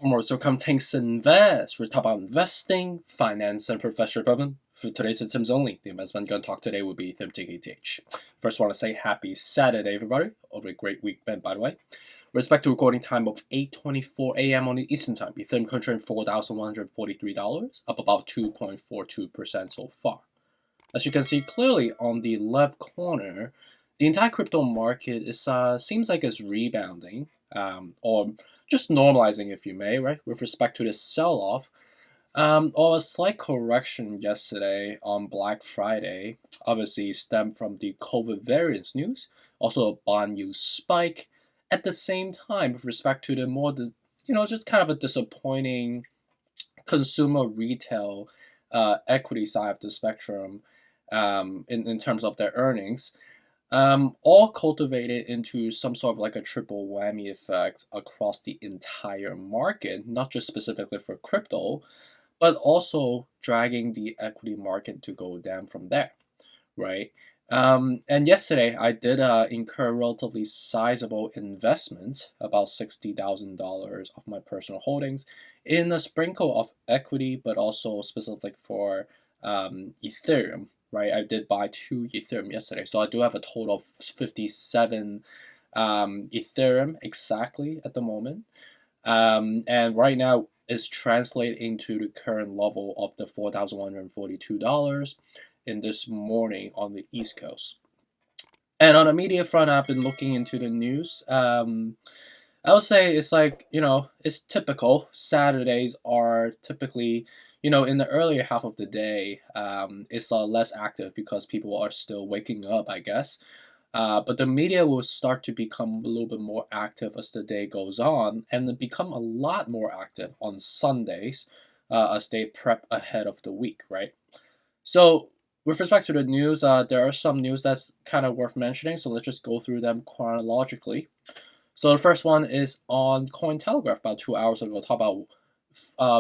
For more so Things Invest, we talk about investing, finance, and professional development. For today's symptoms only, the investment going to talk today will be Ethereum TKTH. First, want to say happy Saturday, everybody. Hope a great weekend, by the way. With respect to recording time of 8:24 a.m. on the Eastern Time, Ethereum currently $4,143, up about 2.42% so far. As you can see clearly on the left corner, the entire crypto market is seems like it's rebounding, or just normalizing, if you may, right, with respect to the sell-off, or a slight correction yesterday on Black Friday, obviously stemmed from the COVID variants news, also a bond yield spike. At the same time, with respect to the more, just kind of a disappointing consumer retail equity side of the spectrum, in terms of their earnings, all cultivated into some sort of like a triple whammy effect across the entire market, not just specifically for crypto, but also dragging the equity market to go down from there, right? And yesterday, I did incur relatively sizable investment, about $60,000 of my personal holdings, in a sprinkle of equity, but also specifically for Ethereum, right? I did buy 2 Ethereum yesterday, so I do have a total of 57 Ethereum exactly at the moment. And right now, is translated into the current level of the $4,142 in this morning on the East Coast. And on the media front, I've been looking into the news. I would say it's like, it's typical. Saturdays are typically, in the earlier half of the day, it's less active because people are still waking up, I guess. But the media will start to become a little bit more active as the day goes on, and then become a lot more active on Sundays, as they prep ahead of the week, right? So, with respect to the news, there are some news that's kind of worth mentioning, so let's just go through them chronologically. So, the first one is on Cointelegraph about 2 hours ago, talk about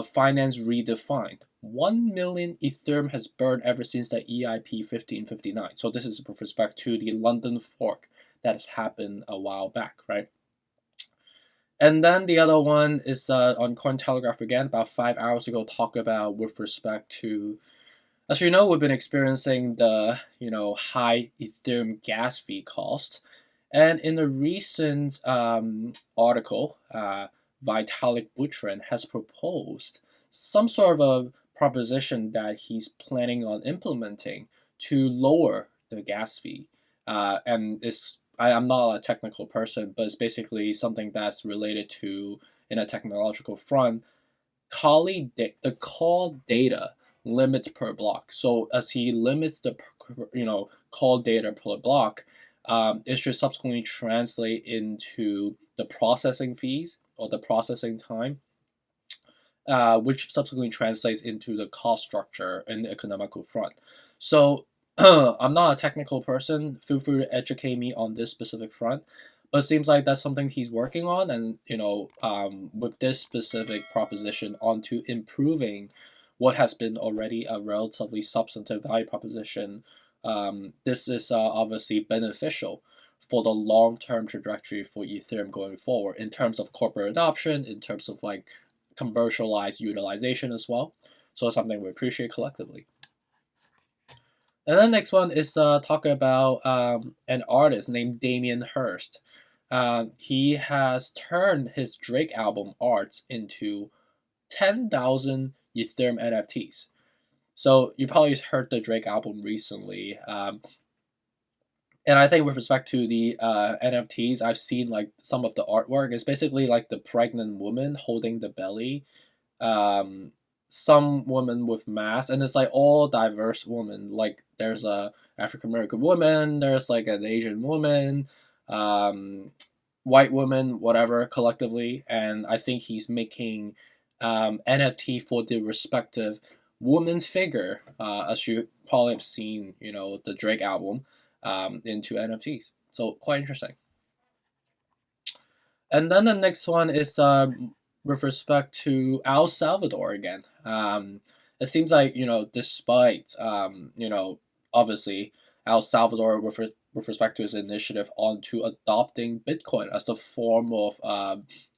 finance redefined. 1 million Ethereum has burned ever since the EIP 1559. So this is with respect to the London fork that has happened a while back, right? And then the other one is on Cointelegraph again, about 5 hours ago, talk about with respect to, as you know, we've been experiencing the high Ethereum gas fee cost. And in a recent article, Vitalik Buterin has proposed some sort of a proposition that he's planning on implementing to lower the gas fee. And I'm not a technical person, but it's basically something that's related to, in a technological front, the call data limits per block. So as he limits the call data per block, it should subsequently translate into the processing fees or the processing time, which subsequently translates into the cost structure and the economical front. So I'm not a technical person. Feel free to educate me on this specific front. But it seems like that's something he's working on, and with this specific proposition onto improving what has been already a relatively substantive value proposition, this is obviously beneficial for the long-term trajectory for Ethereum going forward in terms of corporate adoption, in terms of like commercialized utilization as well. So it's something we appreciate collectively. And then next one is talk about an artist named Damien Hirst. He has turned his Drake album arts into 10,000 Ethereum NFTs. So you probably heard the Drake album recently. And I think with respect to the NFTs, I've seen like some of the artwork. It's basically like the pregnant woman holding the belly, some woman with masks, and it's like all diverse women. Like there's a African American woman, there's like an Asian woman, white woman, whatever, collectively. And I think he's making NFT for the respective woman figure, as you probably have seen, the Drake album, into NFTs. So quite interesting. And then the next one is with respect to El Salvador again. It seems like despite obviously El Salvador with respect to its initiative onto adopting Bitcoin as a form of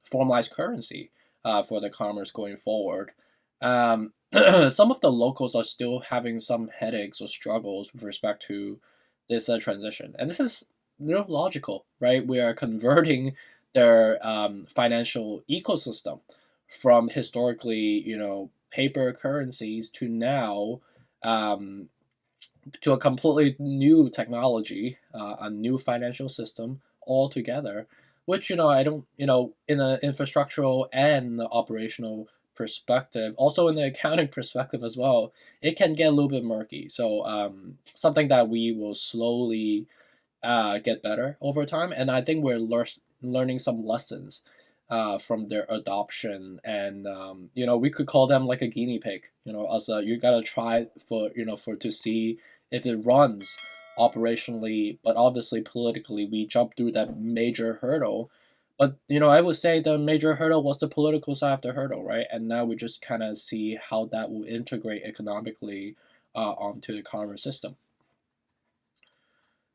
formalized currency, for the commerce going forward. Some of the locals are still having some headaches or struggles with respect to this transition, and this is logical, right? We are converting their financial ecosystem from historically, paper currencies to now to a completely new technology, a new financial system altogether, which I don't, in an infrastructural and operational perspective, also in the accounting perspective as well, it can get a little bit murky. So something that we will slowly get better over time, and I think we're learning some lessons from their adoption, and we could call them like a guinea pig. As you gotta try for to see if it runs operationally, but obviously politically we jumped through that major hurdle. But I would say the major hurdle was the political side of the hurdle, right? And now we just kind of see how that will integrate economically onto the commerce system.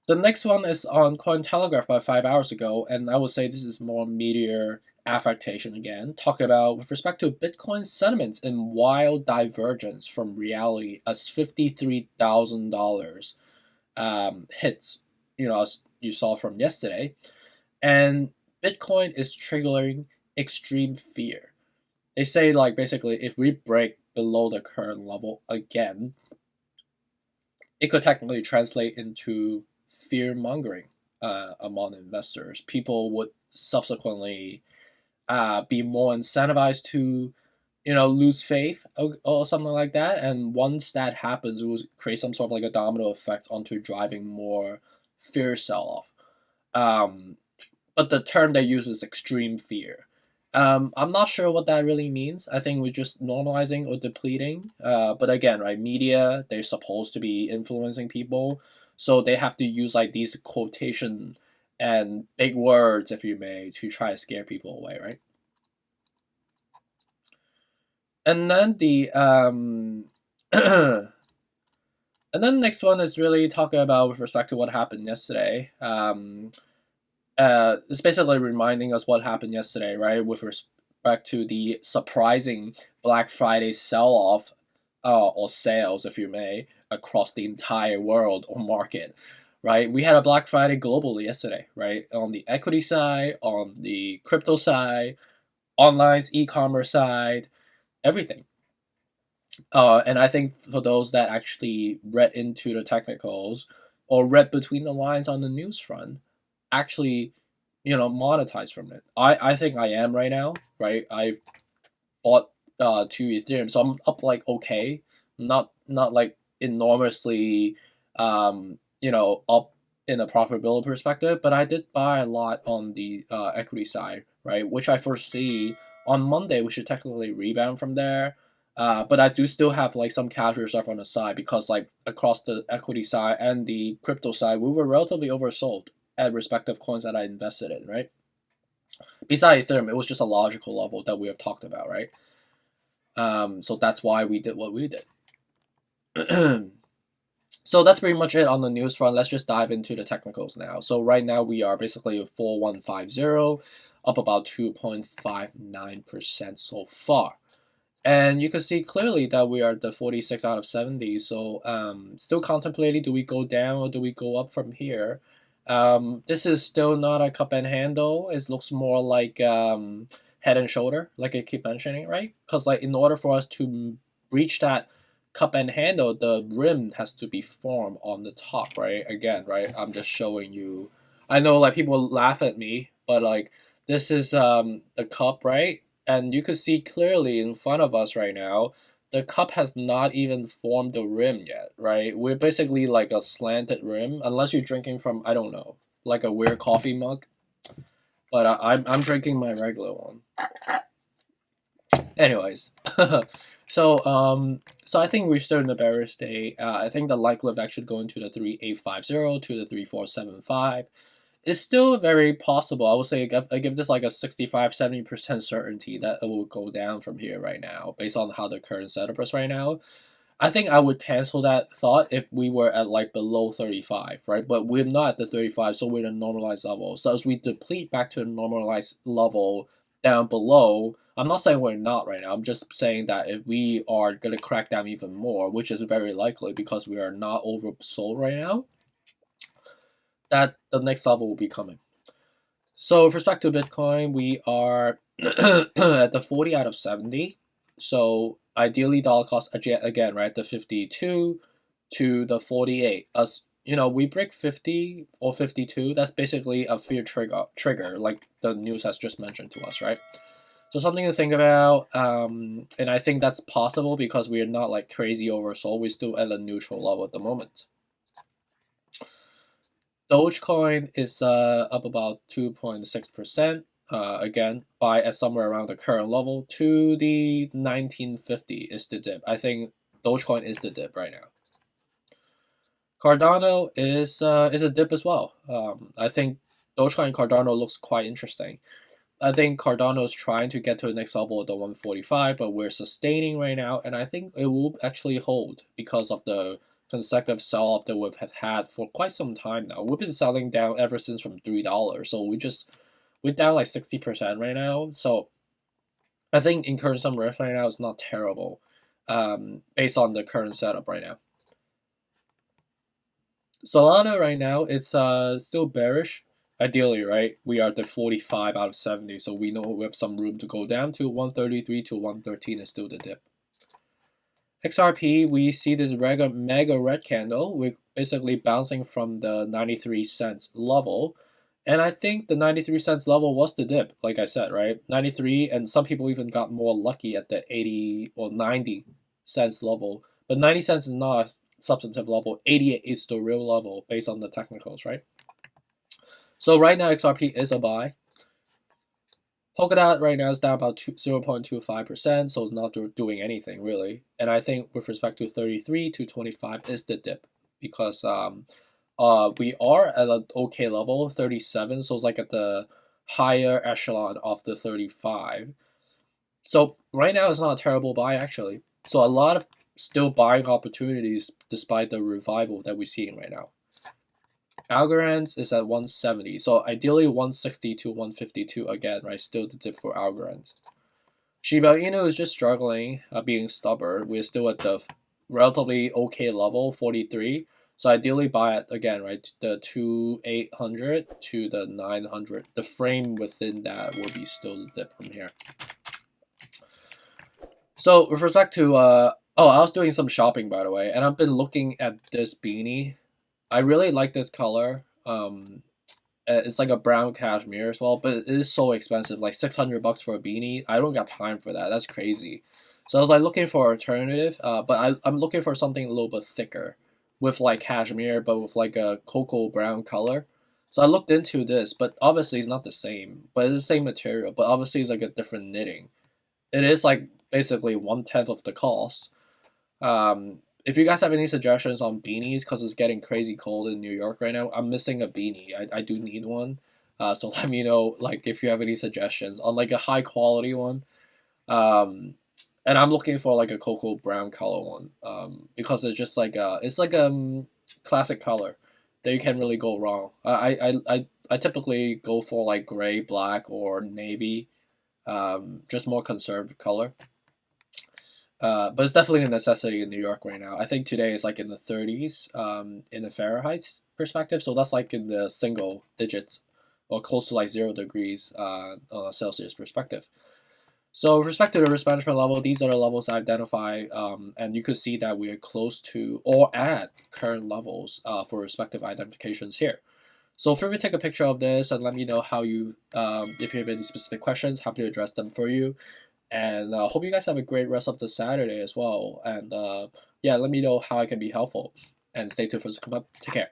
The next one is on Cointelegraph by 5 hours ago, and I would say this is more meteor affectation again. Talk about with respect to Bitcoin sentiments in wild divergence from reality as $53,000 hits, as you saw from yesterday, and Bitcoin is triggering extreme fear. They say like basically if we break below the current level again, it could technically translate into fear mongering among investors. People would subsequently be more incentivized to lose faith or something like that, and once that happens it will create some sort of like a domino effect onto driving more fear sell-off. But the term they use is extreme fear. I'm not sure what that really means. I think we're just normalizing or depleting. But again, right, media, they're supposed to be influencing people, so they have to use like these quotation and big words, if you may, to try to scare people away, right? And then the and then the next one is really talking about with respect to what happened yesterday. It's basically reminding us what happened yesterday, right? With respect to the surprising Black Friday sell-off, or sales, if you may, across the entire world or market, right? We had a Black Friday globally yesterday, right? On the equity side, on the crypto side, online e-commerce side, everything. And I think for those that actually read into the technicals or read between the lines on the news front, actually, monetize from it. I think I am right now, right? I've bought 2 Ethereum, so I'm up like okay, not like enormously, up in a profitability perspective, but I did buy a lot on the equity side, right? Which I foresee on Monday we should technically rebound from there. But I do still have like some cash reserve on the side because like across the equity side and the crypto side, we were relatively oversold at respective coins that I invested in, right? Besides Ethereum, it was just a logical level that we have talked about, right? So that's why we did what we did. So that's pretty much it on the news front. Let's just dive into the technicals now. So right now we are basically 4150, up about 2.59% so far. And you can see clearly that we are at the 46 out of 70. So still contemplating, do we go down or do we go up from here? This is still not a cup and handle. It looks more like head and shoulder, like I keep mentioning, right? Because like in order for us to reach that cup and handle, the rim has to be formed on the top, right? Again, right? I'm just showing you. I know like people laugh at me, but like this is the cup, right? And you can see clearly in front of us right now, the cup has not even formed the rim yet, right? We're basically like a slanted rim, unless you're drinking from, I don't know, like a weird coffee mug. But I'm drinking my regular one. Anyways, so I think we're still in the bearish state. I think the likelihood of actually going to the 3850 to the 3475 is still very possible. I would say I give this like a 65-70% certainty that it will go down from here right now, based on how the current setup is right now. I think I would cancel that thought if we were at like below 35, right? But we're not at the 35, so we're at a normalized level. So as we deplete back to a normalized level down below, I'm not saying we're not right now. I'm just saying that if we are going to crack down even more, which is very likely because we are not oversold right now, that the next level will be coming. So with respect to Bitcoin, we are at the 40 out of 70. So ideally dollar cost again, right, the 52 to the 48. As you know, we break 50 or 52, that's basically a fear trigger like the news has just mentioned to us, right? So something to think about, and I think that's possible because we are not like crazy oversold. We're still at a neutral level at the moment. Dogecoin is up about 2.6%. Again, buy at somewhere around the current level to the 1950 is the dip. I think Dogecoin is the dip right now. Cardano is a dip as well. I think Dogecoin and Cardano looks quite interesting. I think Cardano is trying to get to the next level of the 145, but we're sustaining right now, and I think it will actually hold because of the consecutive sell-off that we've had for quite some time now. We've been selling down ever since from $3, so we're down like 60% right now. So I think in current some risk right now is not terrible, based on the current setup right now. Solana right now it's still bearish. Ideally, right, we are at the 45 out of 70, so we know we have some room to go down to 133 to 113 is still the dip. XRP, we see this mega red candle. We're basically bouncing from the 93 cents level. And I think the 93 cents level was the dip, like I said, right? 93, and some people even got more lucky at the 80 or 90 cents level. But 90 cents is not a substantive level. 88 is the real level based on the technicals, right? So right now, XRP is a buy. Polkadot right now is down about 0.25%, so it's not doing anything really. And I think with respect to 33 to 25 is the dip because we are at an okay level, 37, so it's like at the higher echelon of the 35. So right now it's not a terrible buy actually. So a lot of still buying opportunities despite the revival that we're seeing right now. Algorand is at 170, so ideally 160 to 152 again, right? Still the dip for Algorand. Shiba Inu is just struggling, being stubborn. We're still at the relatively okay level, 43. So ideally buy it again, right? The 2800 to the 900. The frame within that will be still the dip from here. So with respect to I was doing some shopping by the way, and I've been looking at this beanie. I really like this color. It's like a brown cashmere as well, but it is so expensive, like $600 for a beanie. I don't got time for that. That's crazy. So I was like looking for an alternative, but I'm looking for something a little bit thicker, with like cashmere, but with like a cocoa brown color. So I looked into this, but obviously it's not the same. But it's the same material, but obviously it's like a different knitting. It is like basically 1/10 of the cost. If you guys have any suggestions on beanies, because it's getting crazy cold in New York right now, I'm missing a beanie. I do need one. So let me know like if you have any suggestions on like a high quality one. And I'm looking for like a cocoa brown color one. Because it's just like it's like classic color that you can't really go wrong. I typically go for like gray, black, or navy. Just more conservative color. But it's definitely a necessity in New York right now. I think today is like in the 30s in the Fahrenheit perspective. So that's like in the single digits or close to like 0 degrees on a Celsius perspective. So with respect to the risk management level, these are the levels I identify, and you could see that we are close to or at current levels for respective identifications here. So feel free to take a picture of this and let me know how you, if you have any specific questions, happy to address them for you. And hope you guys have a great rest of the Saturday as well. And yeah, let me know how I can be helpful. And stay tuned for the come up. Take care.